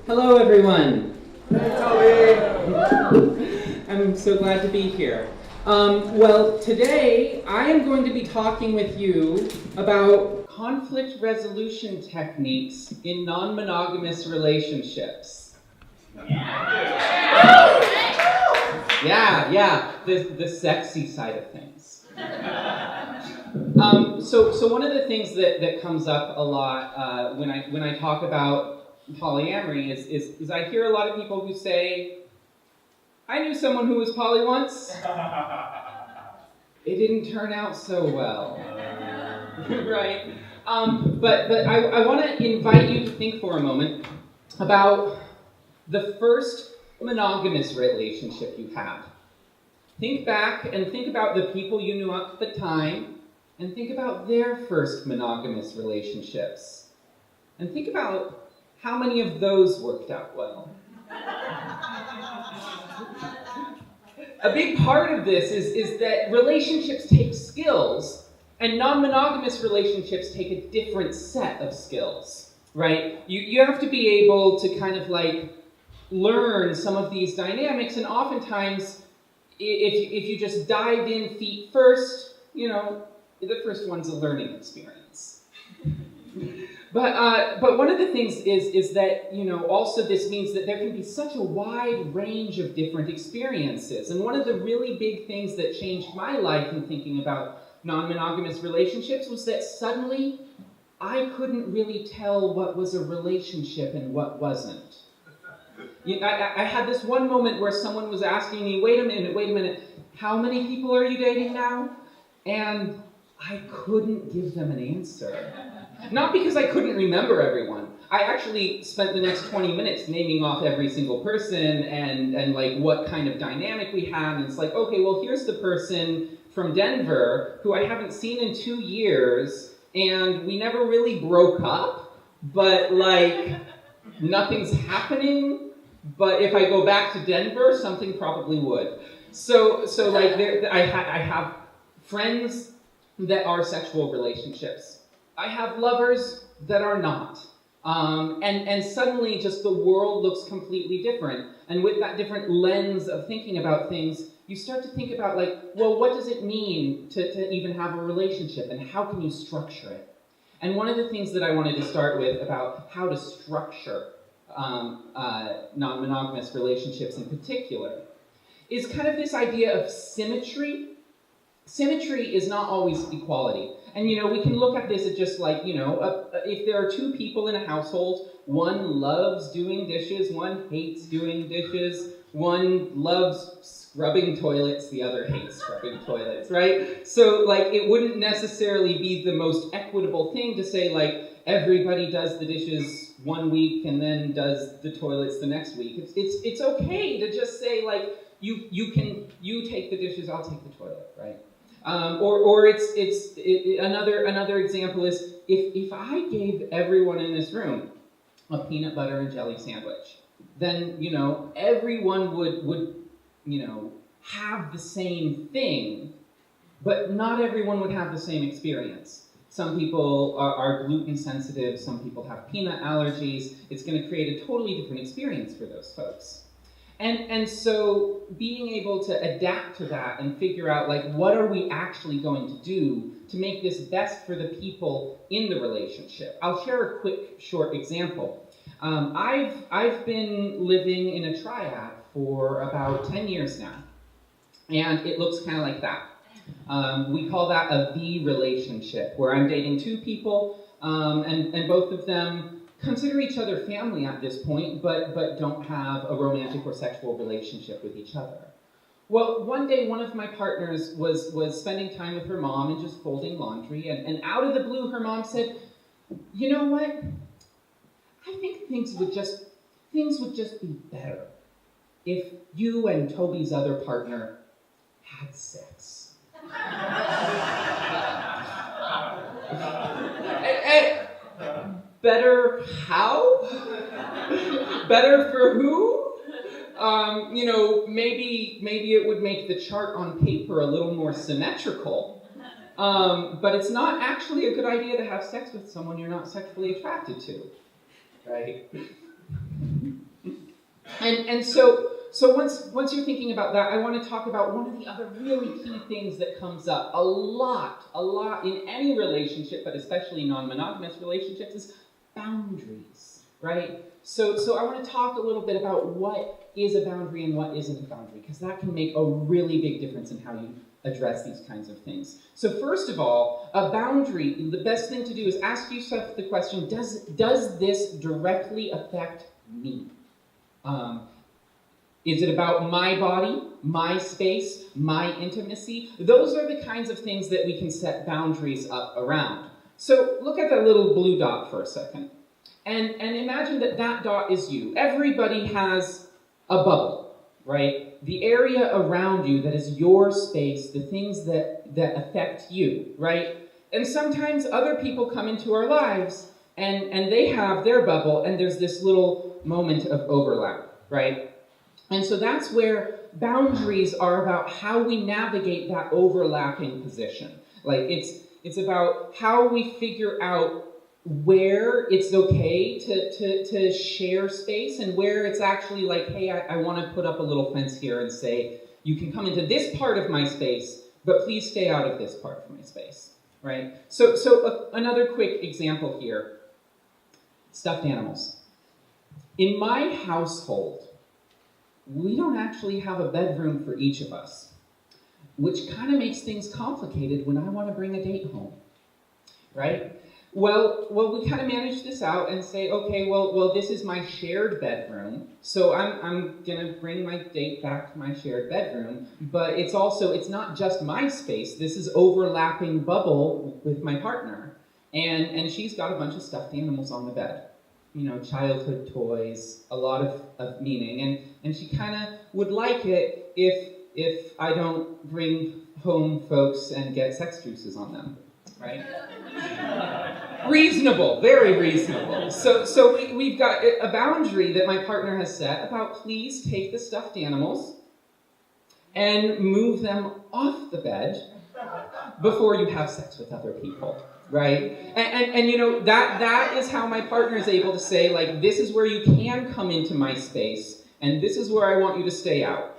Hello, everyone. Hey, Tobi. I'm so glad to be here. Well, today I am going to be talking with you about conflict resolution techniques in non-monogamous relationships. Yeah, the sexy side of things. So one of the things that comes up a lot when I talk about polyamory is I hear a lot of people who say, I knew someone who was poly once. It didn't turn out so well. Right? But I want to invite you to think for a moment about the first monogamous relationship you had. Think back and think about the people you knew at the time, and think about their first monogamous relationships. And think about how many of those worked out well. A big part of this is that relationships take skills, and non-monogamous relationships take a different set of skills, right? You have to be able to kind of like learn some of these dynamics, and oftentimes, if you just dive in feet first, the first one's a learning experience. But one of the things is that, also this means that there can be such a wide range of different experiences. And one of the really big things that changed my life in thinking about non-monogamous relationships was that suddenly I couldn't really tell what was a relationship and what wasn't. I had this one moment where someone was asking me, wait a minute, how many people are you dating now? And I couldn't give them an answer. Not because I couldn't remember everyone. I actually spent the next 20 minutes naming off every single person and like what kind of dynamic we had. And it's like, okay, well, here's the person from Denver who I haven't seen in 2 years, and we never really broke up, but like nothing's happening. But if I go back to Denver, something probably would. So like I have friends that are sexual relationships. I have lovers that are not. And suddenly just the world looks completely different. And with that different lens of thinking about things, you start to think about like, well, what does it mean to even have a relationship, and how can you structure it? And one of the things that I wanted to start with about how to structure non-monogamous relationships in particular is kind of this idea of symmetry. Symmetry is not always equality. And, we can look at this as just like, if there are two people in a household, one loves doing dishes, one hates doing dishes, one loves scrubbing toilets, the other hates scrubbing toilets, right? So, like, it wouldn't necessarily be the most equitable thing to say, like, everybody does the dishes one week and then does the toilets the next week. It's okay to just say, like, you take the dishes, I'll take the toilet, right? Or another example is if I gave everyone in this room a peanut butter and jelly sandwich, then everyone would have the same thing, but not everyone would have the same experience. Some people are gluten sensitive, some people have peanut allergies. It's going to create a totally different experience for those folks. And so being able to adapt to that and figure out, like, what are we actually going to do to make this best for the people in the relationship? I'll share a quick, short example. I've been living in a triad for about 10 years now, and it looks kind of like that. We call that a V relationship, where I'm dating two people, and both of them consider each other family at this point, but don't have a romantic or sexual relationship with each other. Well, one day one of my partners was spending time with her mom and just folding laundry, and out of the blue her mom said, you know what? I think things would just be better if you and Tobi's other partner had sex. Better how? Better for who? Maybe it would make the chart on paper a little more symmetrical. But it's not actually a good idea to have sex with someone you're not sexually attracted to, right? And so once you're thinking about that, I want to talk about one of the other really key things that comes up a lot in any relationship, but especially non-monogamous relationships, is boundaries, right? So I want to talk a little bit about what is a boundary and what isn't a boundary, because that can make a really big difference in how you address these kinds of things. So first of all, a boundary, the best thing to do is ask yourself the question, does this directly affect me? Is it about my body, my space, my intimacy? Those are the kinds of things that we can set boundaries up around. So look at that little blue dot for a second. And imagine that dot is you. Everybody has a bubble, right? The area around you that is your space, the things that affect you, right? And sometimes other people come into our lives and they have their bubble, and there's this little moment of overlap, right? And so that's where boundaries are about how we navigate that overlapping position. Like it's about how we figure out where it's okay to share space and where it's actually like, hey, I want to put up a little fence here and say, you can come into this part of my space, but please stay out of this part of my space, right? So another quick example here, stuffed animals. In my household, we don't actually have a bedroom for each of us, which kind of makes things complicated when I want to bring a date home, right? Well, we kind of manage this out and say, okay, well, this is my shared bedroom, so I'm gonna bring my date back to my shared bedroom, but it's not just my space, this is overlapping bubble with my partner, and she's got a bunch of stuffed animals on the bed. You know, childhood toys, a lot of meaning, and she kind of would like it if I don't bring home folks and get sex juices on them, right? Reasonable, very reasonable. So we've got a boundary that my partner has set about please take the stuffed animals and move them off the bed before you have sex with other people. Right? And you know, that is how my partner is able to say, like, this is where you can come into my space, and this is where I want you to stay out.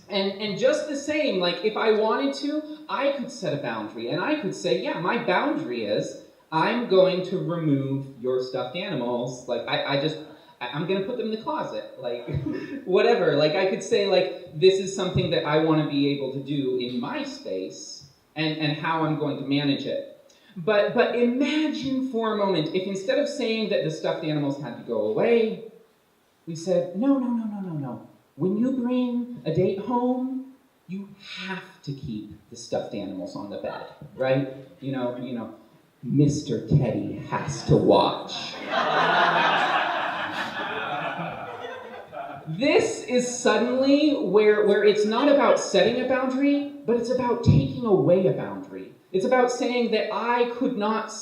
And just the same, like, if I wanted to, I could set a boundary, and I could say, yeah, my boundary is, I'm going to remove your stuffed animals, like, I'm going to put them in the closet, like, whatever. Like, I could say, like, this is something that I want to be able to do in my space, and how I'm going to manage it. But imagine for a moment if instead of saying that the stuffed animals had to go away, we said, no. When you bring a date home, you have to keep the stuffed animals on the bed, right? You know, Mr. Teddy has to watch. This is suddenly where it's not about setting a boundary, but it's about taking away a boundary. It's about saying that I could not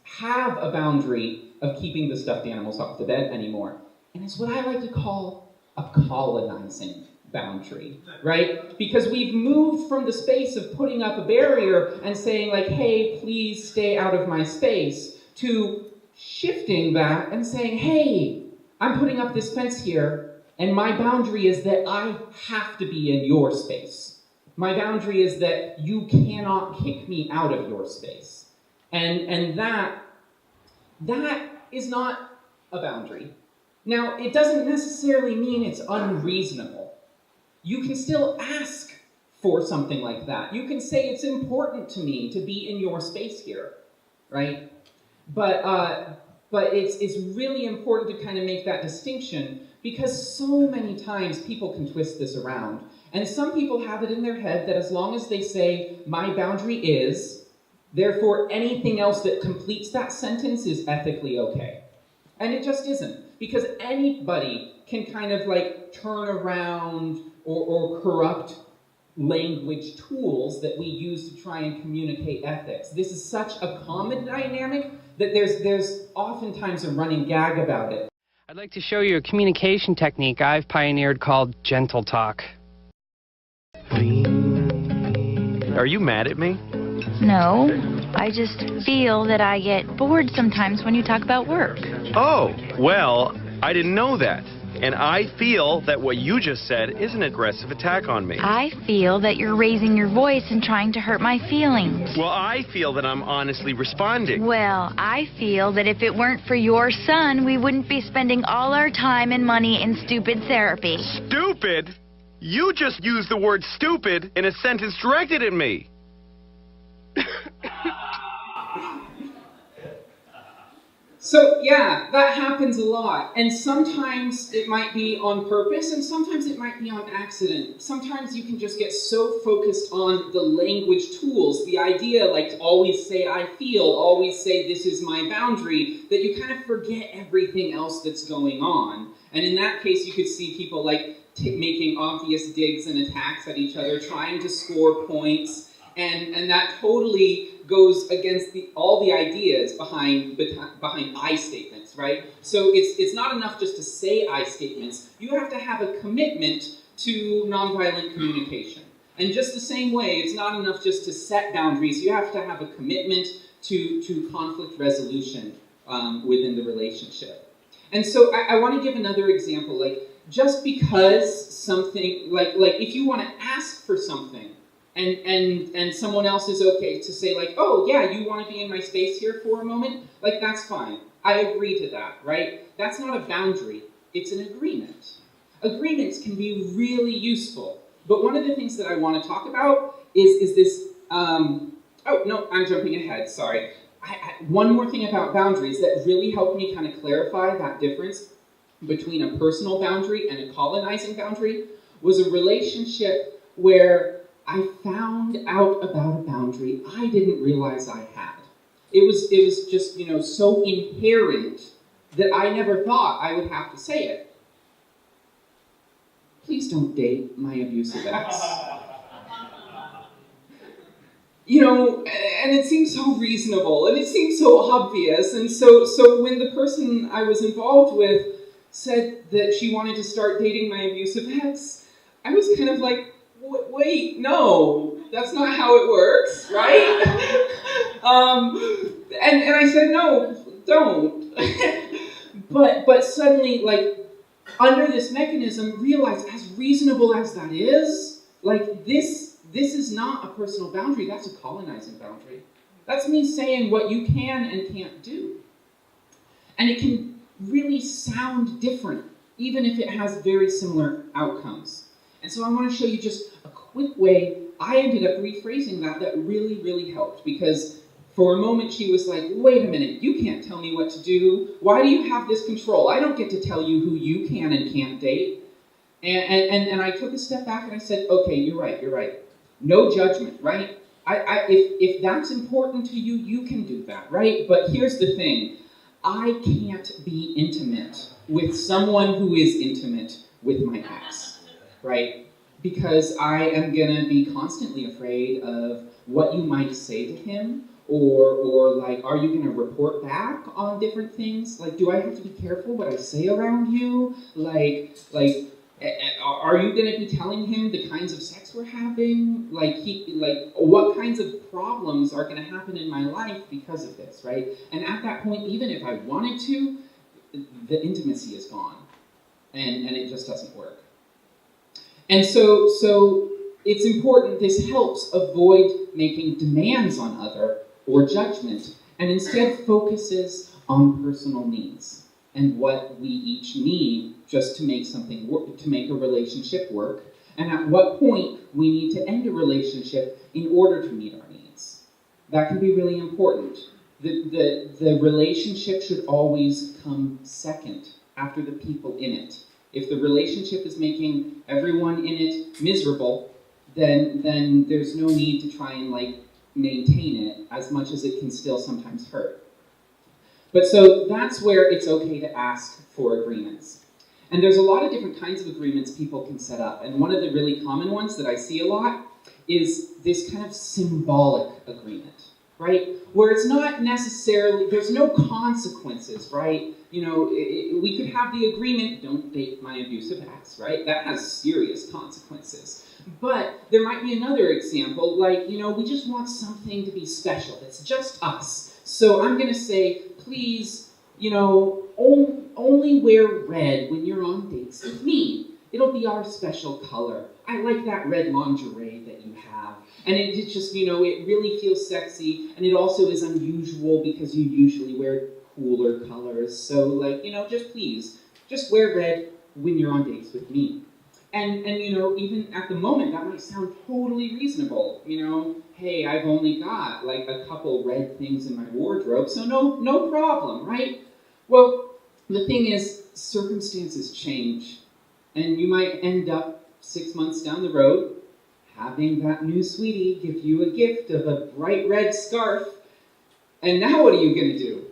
have a boundary of keeping the stuffed animals off the bed anymore. And it's what I like to call a colonizing boundary, right? Because we've moved from the space of putting up a barrier and saying like, hey, please stay out of my space, to shifting that and saying, hey, I'm putting up this fence here, and my boundary is that I have to be in your space. My boundary is that you cannot kick me out of your space. And that is not a boundary. Now, it doesn't necessarily mean it's unreasonable. You can still ask for something like that. You can say it's important to me to be in your space here, right? But it's really important to kind of make that distinction, because so many times people can twist this around. And some people have it in their head that as long as they say, my boundary is, therefore anything else that completes that sentence is ethically okay. And it just isn't. Because anybody can kind of like turn around or corrupt language tools that we use to try and communicate ethics. This is such a common dynamic that there's oftentimes a running gag about it. I'd like to show you a communication technique I've pioneered called gentle talk. Are you mad at me? No, I just feel that I get bored sometimes when you talk about work. Oh, well, I didn't know that. And I feel that what you just said is an aggressive attack on me. I feel that you're raising your voice and trying to hurt my feelings. Well, I feel that I'm honestly responding. Well, I feel that if it weren't for your son, we wouldn't be spending all our time and money in stupid therapy. Stupid? You just used the word stupid in a sentence directed at me. So yeah, that happens a lot. And sometimes it might be on purpose, and sometimes it might be on accident. Sometimes you can just get so focused on the language tools, the idea like to always say I feel, always say this is my boundary, that you kind of forget everything else that's going on. And in that case, you could see people like making obvious digs and attacks at each other, trying to score points, and that totally goes against all the ideas behind I statements, right? So it's not enough just to say I statements. You have to have a commitment to nonviolent communication. And just the same way, it's not enough just to set boundaries. You have to have a commitment to conflict resolution within the relationship. And so I want to give another example. Like, just because something, like if you want to ask for something, and someone else is okay to say like, oh yeah, you want to be in my space here for a moment? Like, that's fine. I agree to that, right? That's not a boundary, it's an agreement. Agreements can be really useful, but one of the things that I want to talk about is this, oh no, I'm jumping ahead, sorry. One more thing about boundaries that really helped me kind of clarify that difference between a personal boundary and a colonizing boundary was a relationship where I found out about a boundary I didn't realize I had. It was just, so inherent that I never thought I would have to say it. Please don't date my abusive ex. And it seems so reasonable, and it seems so obvious, and so when the person I was involved with said that she wanted to start dating my abusive ex, I was kind of like, wait, no, that's not how it works, right? And I said, no, don't. but suddenly, like, under this mechanism, realize, as reasonable as that is, like, this is not a personal boundary, that's a colonizing boundary. That's me saying what you can and can't do. And it can really sound different, even if it has very similar outcomes. And so I want to show you just a quick way I ended up rephrasing that really, really helped. Because for a moment she was like, wait a minute, you can't tell me what to do. Why do you have this control? I don't get to tell you who you can and can't date. And I took a step back and I said, okay, you're right. No judgment, right? If that's important to you, you can do that, right? But here's the thing. I can't be intimate with someone who is intimate with my ex, right? Because I am gonna be constantly afraid of what you might say to him, or like, are you gonna report back on different things? Like, do I have to be careful what I say around you? Like, are you gonna be telling him the kinds of sex we're having? Like, what kinds of problems are gonna happen in my life because of this, right? And at that point, even if I wanted to, the intimacy is gone, and it just doesn't work. And so it's important, this helps avoid making demands on other or judgment, and instead focuses on personal needs and what we each need just to make something work, to make a relationship work, and at what point we need to end a relationship in order to meet our needs. That can be really important. The relationship should always come second, after the people in it. If the relationship is making everyone in it miserable, then there's no need to try and maintain it, as much as it can still sometimes hurt. But so that's where it's okay to ask for agreements. And there's a lot of different kinds of agreements people can set up. And one of the really common ones that I see a lot is this kind of symbolic agreement, right? Where it's not necessarily, there's no consequences, right? We could have the agreement, don't date my abusive ex, right? That has serious consequences. But there might be another example, like, we just want something to be special. It's just us. So I'm going to say, please, only wear red when you're on dates with me. It'll be our special color. I like that red lingerie that you have. And it just, it really feels sexy, and it also is unusual because you usually wear cooler colors. So, just please, just wear red when you're on dates with me. And even at the moment, that might sound totally reasonable. Hey, I've only got a couple red things in my wardrobe, so no problem, right? Well, the thing is, circumstances change, and you might end up 6 months down the road having that new sweetie give you a gift of a bright red scarf, and now what are you going to do?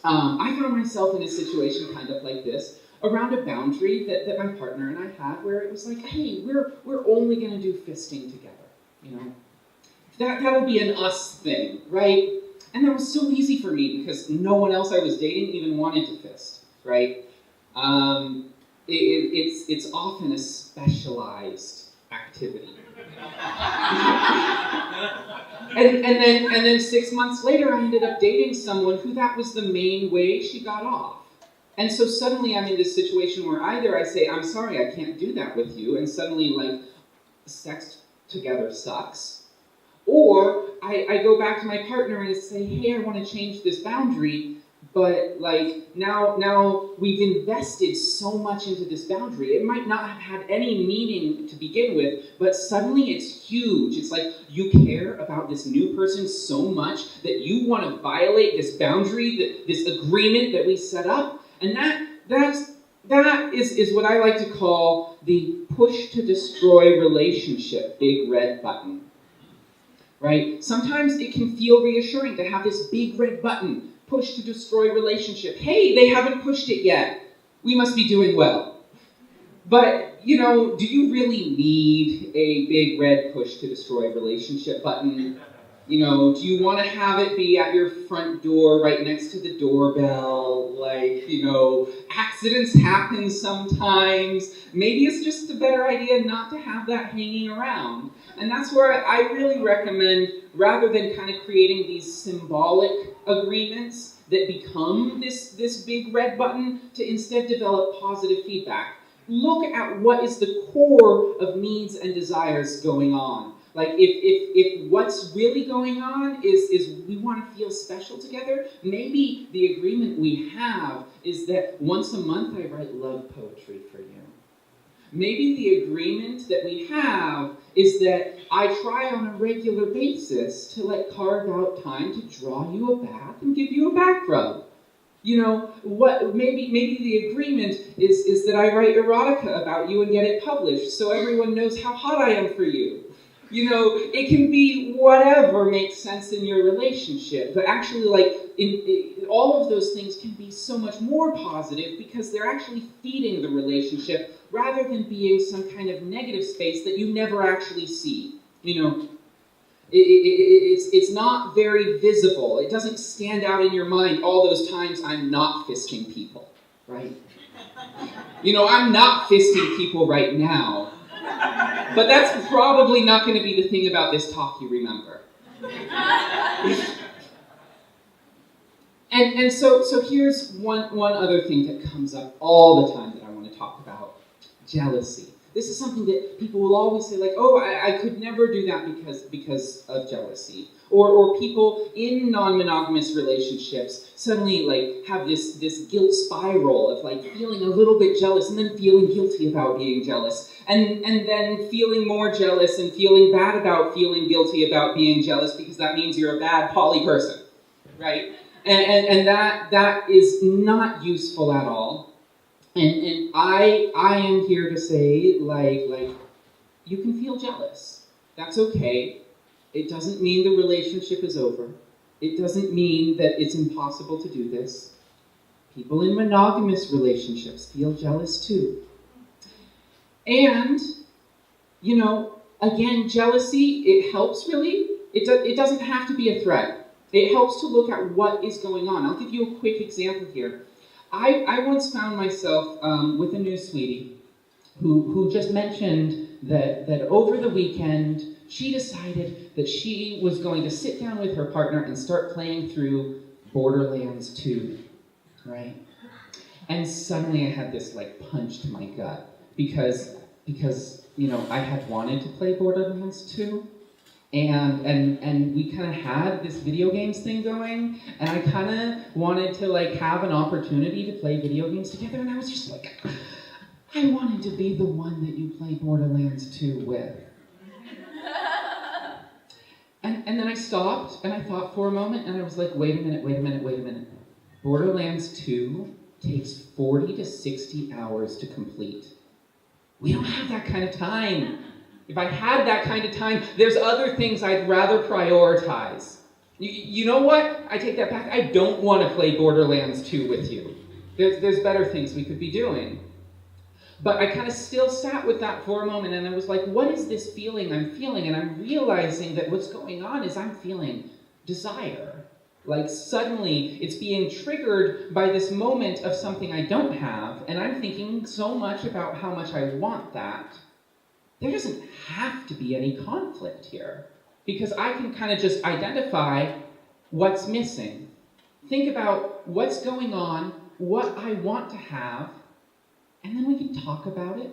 I found myself in a situation kind of like this, around a boundary that my partner and I had, where it was like, hey, we're only going to do fisting together, That'll be an us thing, right? And that was so easy for me because no one else I was dating even wanted to fist, right? It's often a specialized activity. and then 6 months later, I ended up dating someone who that was the main way she got off. And so suddenly I'm in this situation where either I say, I'm sorry, I can't do that with you, and suddenly, sex together sucks, or I go back to my partner and say, hey, I want to change this boundary, but now we've invested so much into this boundary. It might not have had any meaning to begin with, but suddenly it's huge. It's like you care about this new person so much that you want to violate this boundary, this agreement that we set up, and that is what I like to call the push to destroy relationship big red button. Right? Sometimes it can feel reassuring to have this big red button, push to destroy relationship. Hey, they haven't pushed it yet. We must be doing well. But, do you really need a big red push to destroy relationship button? Do you want to have it be at your front door right next to the doorbell? Accidents happen sometimes. Maybe it's just a better idea not to have that hanging around. And that's where I really recommend, rather than kind of creating these symbolic agreements that become this big red button, to instead develop positive feedback. Look at what is the core of needs and desires going on. If what's really going on is we want to feel special together, maybe the agreement we have is that once a month I write love poetry for you. Maybe the agreement that we have is that I try on a regular basis to carve out time to draw you a bath and give you a back rub. Maybe the agreement is that I write erotica about you and get it published so everyone knows how hot I am for you. It can be whatever makes sense in your relationship, but actually, all of those things can be so much more positive because they're actually feeding the relationship rather than being some kind of negative space that you never actually see. It's not very visible. It doesn't stand out in your mind all those times I'm not fisting people, right? I'm not fisting people right now. But that's probably not going to be the thing about this talk you remember. and so here's one other thing that comes up all the time that I want to talk about. Jealousy. This is something that people will always say, I could never do that because of jealousy. Or people in non-monogamous relationships suddenly have this guilt spiral of feeling a little bit jealous and then feeling guilty about being jealous. And then feeling more jealous and feeling bad about feeling guilty about being jealous because that means you're a bad poly person, right? And that is not useful at all. And I am here to say, you can feel jealous. That's okay. It doesn't mean the relationship is over. It doesn't mean that it's impossible to do this. People in monogamous relationships feel jealous too. And, again, jealousy, it helps really. It doesn't have to be a threat. It helps to look at what is going on. I'll give you a quick example here. I once found myself with a new sweetie who just mentioned that over the weekend, she decided that she was going to sit down with her partner and start playing through Borderlands 2. right? And suddenly I had this like punch to my gut because I had wanted to play Borderlands 2, and we kind of had this video games thing going, and I kind of wanted to like have an opportunity to play video games together, and I was just like, I wanted to be the one that you play Borderlands 2 with. And then I stopped and I thought for a moment, and I was like, wait a minute. Borderlands 2 takes 40 to 60 hours to complete. We don't have that kind of time. If I had that kind of time, there's other things I'd rather prioritize. You know what? I take that back. I don't want to play Borderlands 2 with you. There's better things we could be doing. But I kind of still sat with that for a moment, and I was like, what is this feeling I'm feeling? And I'm realizing that what's going on is I'm feeling desire. Like suddenly it's being triggered by this moment of something I don't have, and I'm thinking so much about how much I want that. There doesn't have to be any conflict here, because I can kind of just identify what's missing. Think about what's going on, what I want to have, and then we can talk about it,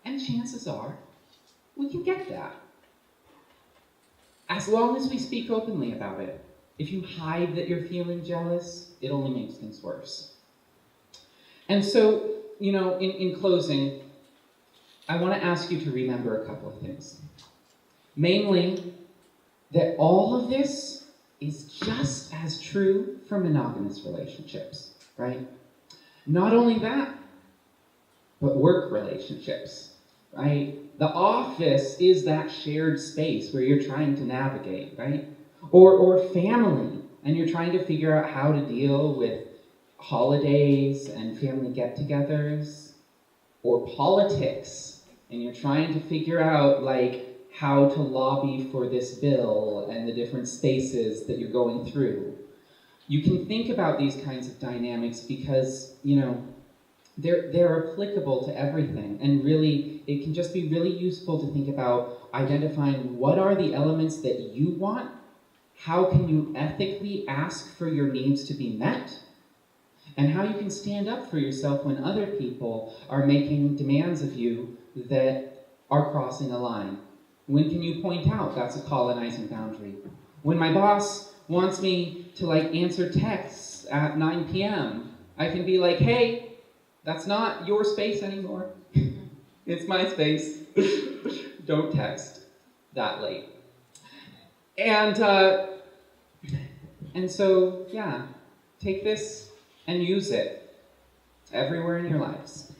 and chances are we can get that. As long as we speak openly about it. If you hide that you're feeling jealous, it only makes things worse. And so, in closing, I want to ask you to remember a couple of things. Mainly, that all of this is just as true for monogamous relationships, right? Not only that, but work relationships, right? The office is that shared space where you're trying to navigate, right? Or family, and you're trying to figure out how to deal with holidays and family get-togethers. Or politics, and you're trying to figure out how to lobby for this bill and the different spaces that you're going through. You can think about these kinds of dynamics because, they're applicable to everything, and really, it can just be really useful to think about identifying what are the elements that you want, how can you ethically ask for your needs to be met, and how you can stand up for yourself when other people are making demands of you that are crossing a line. When can you point out that's a colonizing boundary? When my boss wants me to answer texts at 9 p.m., I can be like, hey, that's not your space anymore. It's my space. Don't text that late. And so, yeah, take this and use it everywhere in your lives.